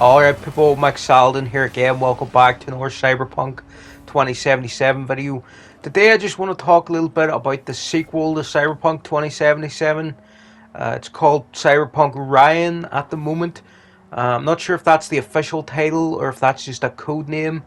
Alright people, Mike Salden here again. Welcome back to another Cyberpunk 2077 video. Today I just want to talk a little bit about the sequel to Cyberpunk 2077. It's called Cyberpunk Orion at the moment. I'm not sure if that's the official title or if that's just a code name.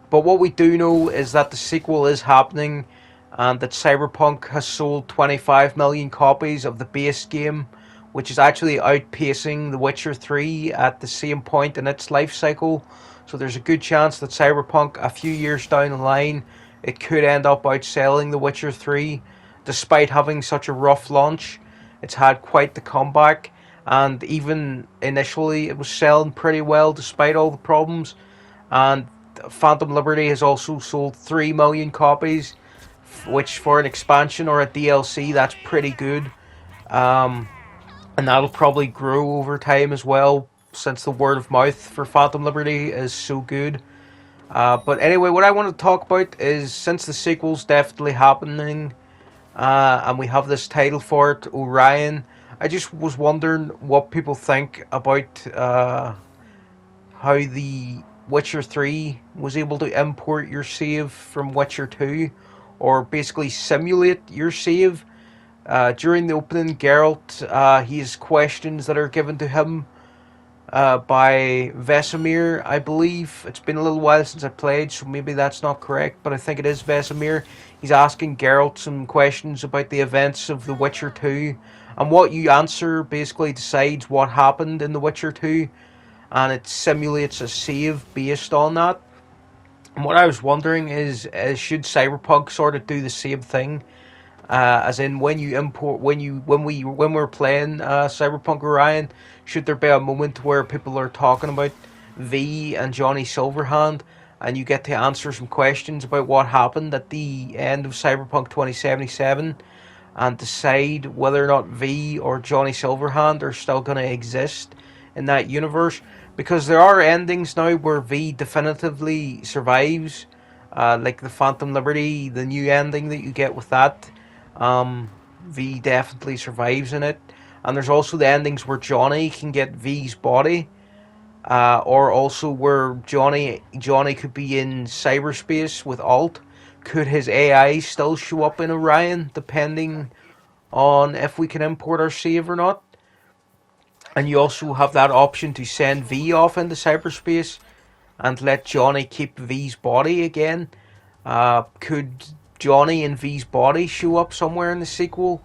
But what we do know is that the sequel is happening and that Cyberpunk has sold 25 million copies of the base game, which is actually outpacing The Witcher 3 at the same point in its life cycle. So there's a good chance that Cyberpunk, a few years down the line, it could end up outselling The Witcher 3. Despite having such a rough launch, it's had quite the comeback, and even initially it was selling pretty well despite all the problems. And Phantom Liberty has also sold 3 million copies, which for an expansion or a DLC, that's pretty good. Um, and that'll probably grow over time as well, since the word of mouth for Phantom Liberty is so good. But anyway, what I want to talk about is, since the sequel's definitely happening, and we have this title for it, Orion, I just was wondering what people think about how the Witcher 3 was able to import your save from Witcher 2, or basically simulate your save. During the opening, Geralt, he has questions that are given to him by Vesemir, I believe. It's been a little while since I played, so maybe that's not correct, but I think it is Vesemir. He's asking Geralt some questions about the events of The Witcher 2, and what you answer basically decides what happened in The Witcher 2, and it simulates a save based on that. And what I was wondering is should Cyberpunk sort of do the same thing? As in, when you import, when we're playing Cyberpunk Orion, should there be a moment where people are talking about V and Johnny Silverhand, and you get to answer some questions about what happened at the end of Cyberpunk 2077, and decide whether or not V or Johnny Silverhand are still going to exist in that universe? Because there are endings now where V definitively survives, like the Phantom Liberty, the new ending that you get with that. V definitely survives in it. And there's also the endings where Johnny can get V's body, or also where Johnny could be in cyberspace with Alt. Could his AI still show up in Orion, depending on if we can import our save or not? And you also have that option to send V off into cyberspace and let Johnny keep V's body again. Could Johnny and V's body show up somewhere in the sequel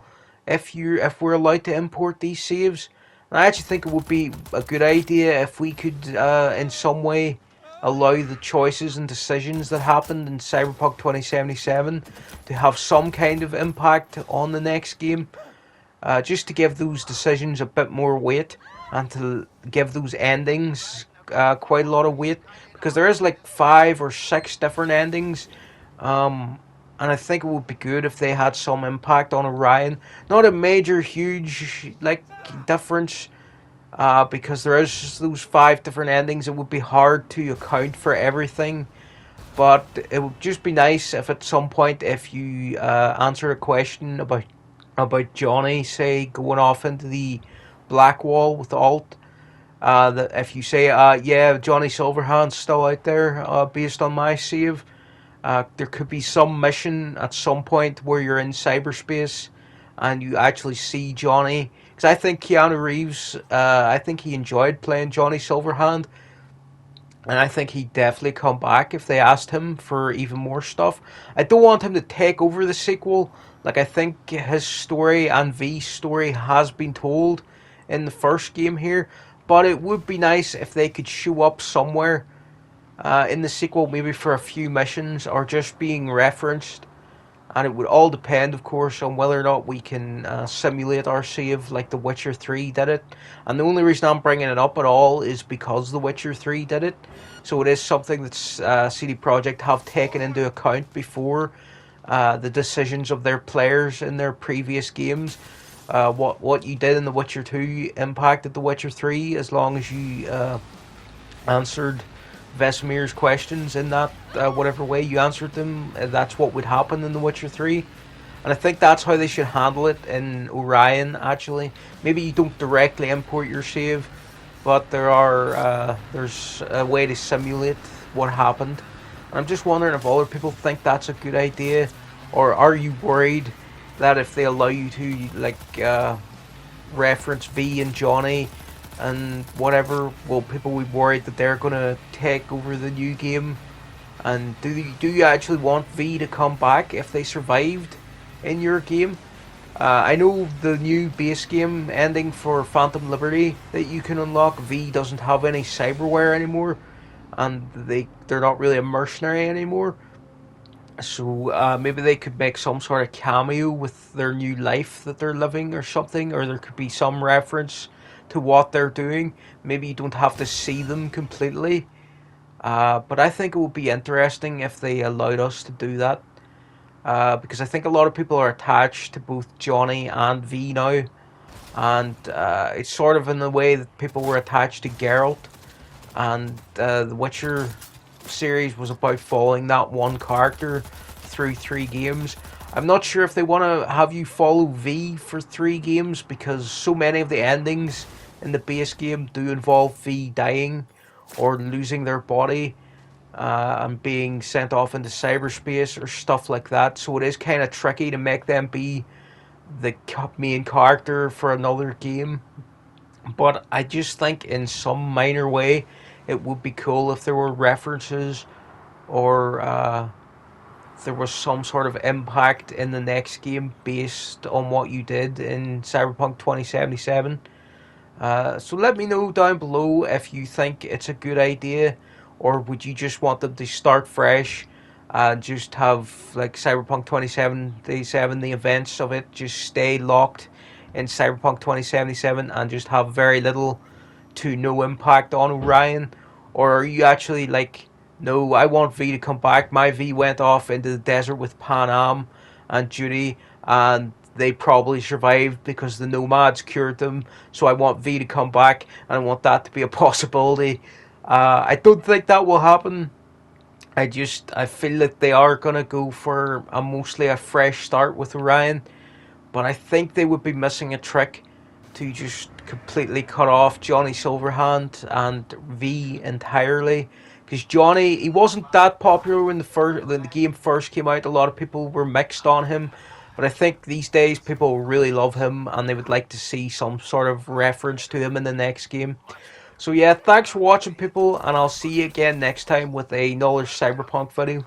if we're allowed to import these saves? And I actually think it would be a good idea if we could, in some way, allow the choices and decisions that happened in Cyberpunk 2077 to have some kind of impact on the next game. Just to give those decisions a bit more weight, and to give those endings quite a lot of weight, because there is like 5 or 6 different endings, and I think it would be good if they had some impact on Orion. Not a major, huge like difference, because there is those 5 different endings. It would be hard to account for everything, but it would just be nice if at some point, if you answer a question about Johnny, say, going off into the black wall with Alt, that if you say, yeah, Johnny Silverhand's still out there, based on my save, there could be some mission at some point where you're in cyberspace and you actually see Johnny. Because I think Keanu Reeves, I think he enjoyed playing Johnny Silverhand, and I think he'd definitely come back if they asked him for even more stuff. I don't want him to take over the sequel. Like, I think his story and V's story has been told in the first game here. But it would be nice if they could show up somewhere in the sequel, maybe for a few missions, or just being referenced. And it would all depend, of course, on whether or not we can simulate our save like The Witcher 3 did it. And the only reason I'm bringing it up at all is because The Witcher 3 did it. So it is something that CD Projekt have taken into account before, the decisions of their players in their previous games. What you did in The Witcher 2 impacted The Witcher 3, as long as you answered Vesemir's questions in that, whatever way you answered them, that's what would happen in The Witcher 3. And I think that's how they should handle it in Orion, actually. Maybe you don't directly import your save, but there's a way to simulate what happened. And I'm just wondering if other people think that's a good idea, or are you worried that if they allow you to reference V and Johnny and whatever, will people be worried that they're gonna take over the new game? And do you actually want V to come back if they survived in your game? I know the new base game ending for Phantom Liberty that you can unlock. V doesn't have any cyberware anymore, and they're not really a mercenary anymore. So maybe they could make some sort of cameo with their new life that they're living or something, or there could be some reference to what they're doing. Maybe you don't have to see them completely. But I think it would be interesting if they allowed us to do that. Because I think a lot of people are attached to both Johnny and V now, and it's sort of in the way that people were attached to Geralt, and the Witcher series was about following that one character through 3 games. I'm not sure if they want to have you follow V for 3 games, because so many of the endings in the base game do involve V dying or losing their body and being sent off into cyberspace or stuff like that. So it is kind of tricky to make them be the main character for another game. But I just think in some minor way it would be cool if there were references, or there was some sort of impact in the next game based on what you did in Cyberpunk 2077. So let me know down below if you think it's a good idea, or would you just want them to start fresh and just have like Cyberpunk 2077, the events of it just stay locked in Cyberpunk 2077 and just have very little to no impact on Orion? Or are you actually like, no, I want V to come back. My V went off into the desert with Panam and Judy, and they probably survived because the nomads cured them. So I want V to come back, and I want that to be a possibility. I don't think that will happen. I feel that they are gonna go for mostly a fresh start with Orion, but I think they would be missing a trick to just completely cut off Johnny Silverhand and V entirely. Because Johnny, he wasn't that popular when the game first came out. A lot of people were mixed on him, but I think these days people really love him and they would like to see some sort of reference to him in the next game. So yeah, thanks for watching, people, and I'll see you again next time with another Cyberpunk video.